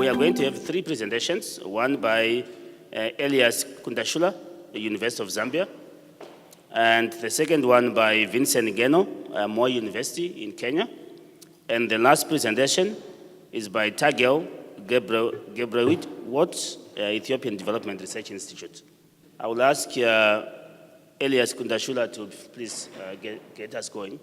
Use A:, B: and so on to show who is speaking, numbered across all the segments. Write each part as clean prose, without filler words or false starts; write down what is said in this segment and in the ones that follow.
A: We are going to have three presentations, one by Elias Kuntashula, the University of Zambia, and the second one by Vincent Ngeno, Moi University in Kenya, and the last presentation is by Tagel Gebrewit, Watts, Ethiopian Development Research Institute. I will ask Elias Kuntashula to please get us going.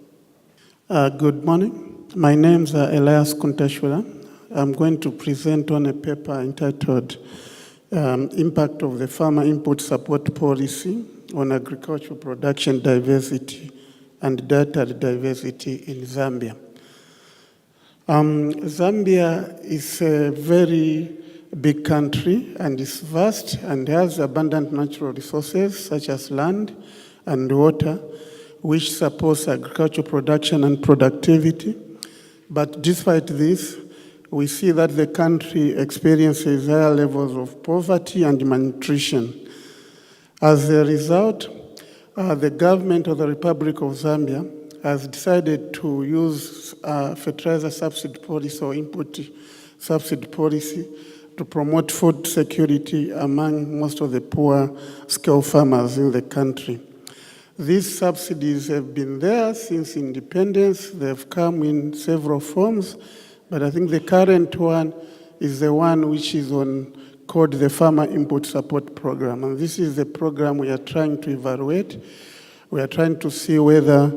B: Good morning. My name is Elias Kuntashula. I'm going to present on a paper entitled Impact of the Farmer Input Support Policy on Agricultural Production Diversity and Dietary Diversity in Zambia. Zambia is a very big country and is vast and has abundant natural resources such as land and water, which supports agricultural production and productivity. But despite this, we see that the country experiences higher levels of poverty and malnutrition. As a result, the government of the Republic of Zambia has decided to use fertilizer subsidy policy or input subsidy policy to promote food security among most of the poor-scale farmers in the country. These subsidies have been there since independence. They've come in several forms, but I think the current one is the one which is called the Farmer Input Support Program. And this is the program we are trying to evaluate. We are trying to see whether,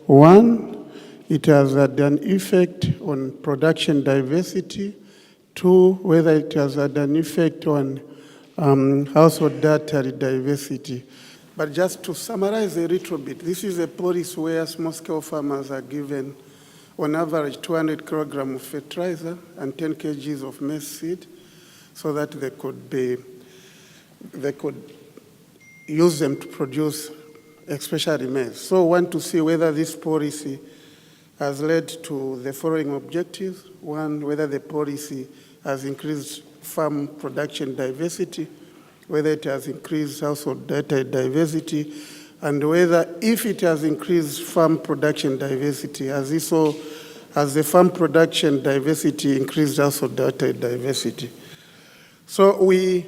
B: one, it has had an effect on production diversity. Two, whether it has had an effect on household dietary diversity. But just to summarize a little bit, this is a policy where small-scale farmers are given, on average, 200 kilograms of fertilizer and 10 kgs of maize seed, so that they could use them to produce especially maize. So we want to see whether this policy has led to the following objectives. One, whether the policy has increased farm production diversity, whether it has increased household dietary diversity, and whether, if it has increased farm production diversity, has the farm production diversity increased household dietary diversity. So we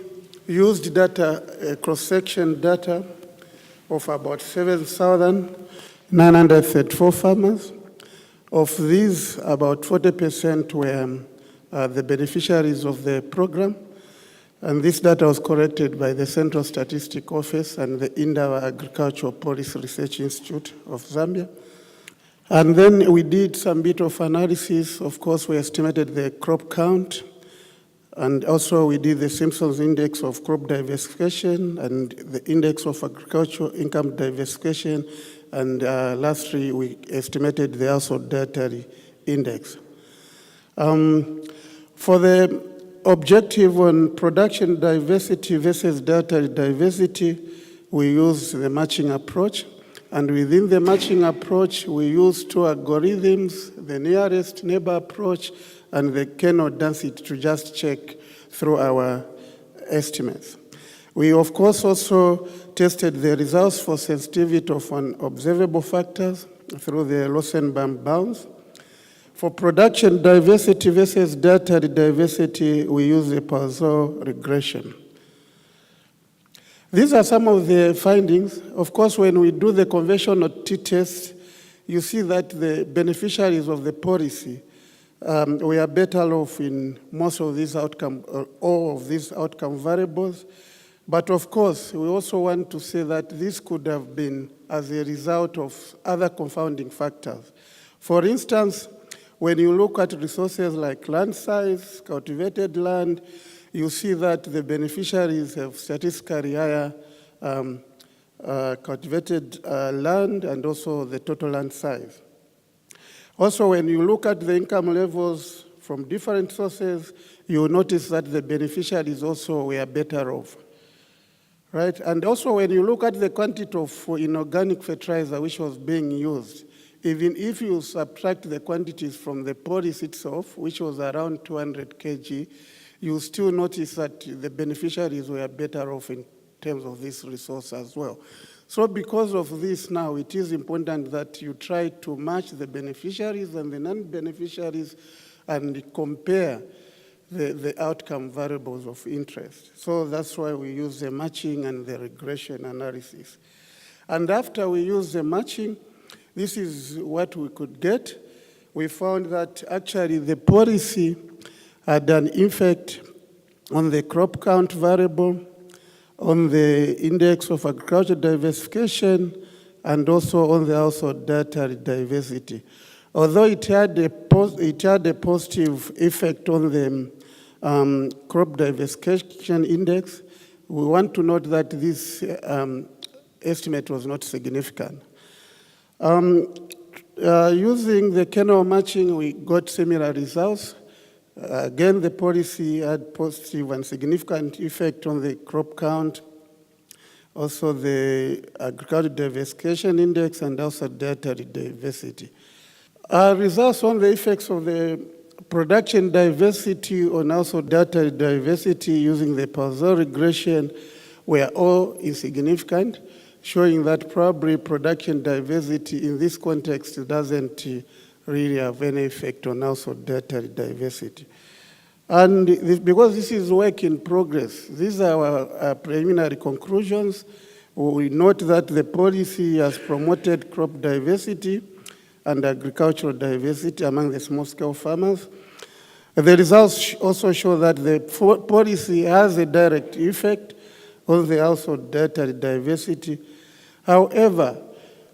B: used data, cross-section data of about 7,934 farmers. Of these, about 40% were the beneficiaries of the program. And this data was collected by the Central Statistics Office and the Indawa Agricultural Policy Research Institute of Zambia. And then we did some bit of analysis. Of course, we estimated the crop count. And also we did the Simpson's Index of Crop Diversification and the Index of Agricultural Income Diversification. And lastly, we estimated the Household Dietary Index. For the objective on production diversity versus dietary diversity, we use the matching approach. And within the matching approach, we use two algorithms, the nearest neighbor approach and the kernel density to just check through our estimates. We, of course, also tested the results for sensitivity of unobservable factors through the Rosenbaum bounds. For production diversity versus dietary diversity, we use the Poisson regression. These are some of the findings. Of course, when we do the conventional t-test, you see that the beneficiaries of the policy we are better off in most of these outcome, or all of these outcome variables. But of course, we also want to say that this could have been as a result of other confounding factors. For instance, when you look at resources like land size, cultivated land, you see that the beneficiaries have statistically higher cultivated land and also the total land size. Also, when you look at the income levels from different sources, you will notice that the beneficiaries also were better off. Right? And also, when you look at the quantity of inorganic fertilizer which was being used, even if you subtract the quantities from the policy itself, which was around 200 kg, you still notice that the beneficiaries were better off in terms of this resource as well. So because of this now, it is important that you try to match the beneficiaries and the non-beneficiaries and compare the outcome variables of interest. So that's why we use the matching and the regression analysis. And after we use the matching, this is what we could get. We found that actually the policy had an effect on the crop count variable, on the index of agricultural diversification, and also on the household dietary diversity. Although it had a positive effect on the crop diversification index, we want to note that this estimate was not significant. Using the kernel matching, we got similar results. Again, the policy had positive and significant effect on the crop count, also the agricultural diversification index, and also dietary diversity. Results on the effects of the production diversity on also dietary diversity using the Poisson regression were all insignificant, showing that probably production diversity in this context doesn't really have any effect on also dietary diversity. And because this is work in progress, these are our preliminary conclusions. We note that the policy has promoted crop diversity and agricultural diversity among the small-scale farmers. The results also show that the policy has a direct effect on the household dietary diversity. However,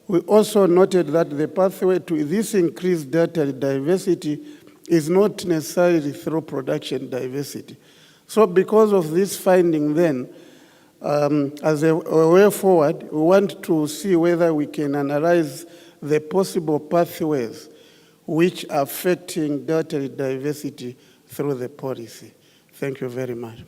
B: we also noted that the pathway to this increased dietary diversity is not necessarily through production diversity. So because of this finding then, as a way forward, we want to see whether we can analyze the possible pathways which are affecting dietary diversity through the policy. Thank you very much.